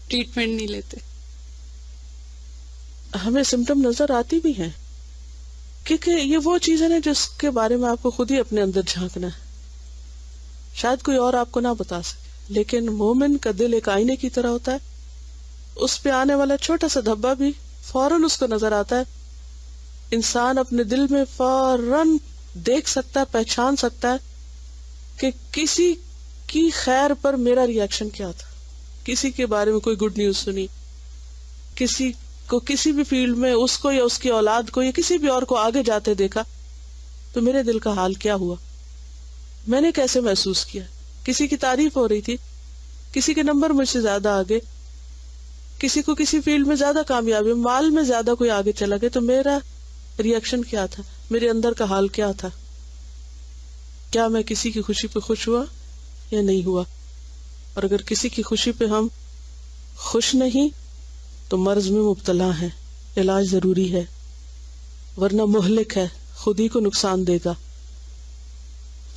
ٹریٹمنٹ نہیں لیتے. ہمیں سمٹم نظر آتی بھی ہیں، کیونکہ یہ وہ چیز ہے نا جس کے بارے میں آپ کو خود ہی اپنے اندر جھانکنا ہے. شاید کوئی اور آپ کو نہ بتا سکے، لیکن مومن کا دل ایک آئینے کی طرح ہوتا ہے. اس پہ آنے والا چھوٹا سا دھبا بھی فوراً اس کو نظر آتا ہے. انسان اپنے دل میں فوراً دیکھ سکتا ہے، پہچان سکتا ہے کہ کسی کی خیر پر میرا ری ایکشن کیا تھا. کسی کے بارے میں کوئی گڈ نیوز سنی، کسی کو کسی بھی فیلڈ میں اس کو یا اس کی اولاد کو یا کسی بھی اور کو آگے جاتے دیکھا تو میرے دل کا حال کیا ہوا، میں نے کیسے محسوس کیا. کسی کی تعریف ہو رہی تھی، کسی کے نمبر مجھ سے زیادہ آگے، کسی کو کسی فیلڈ میں زیادہ کامیابی، مال میں زیادہ کوئی آگے چلا گیا، تو میرا ری ایکشن کیا تھا، میرے اندر کا حال کیا تھا. کیا میں کسی کی خوشی پہ خوش ہوا یا نہیں ہوا؟ اور اگر کسی کی خوشی پہ ہم خوش نہیں تو مرض میں مبتلا ہیں، علاج ضروری ہے، ورنہ مہلک ہے، خود ہی کو نقصان دے گا.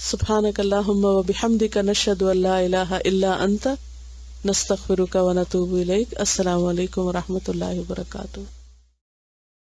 سبحانک اللہم و بحمدک نشہد ان لا الہ الا انت نستغفرک و نتوب الیک. السلام علیکم و رحمۃ اللہ وبرکاتہ.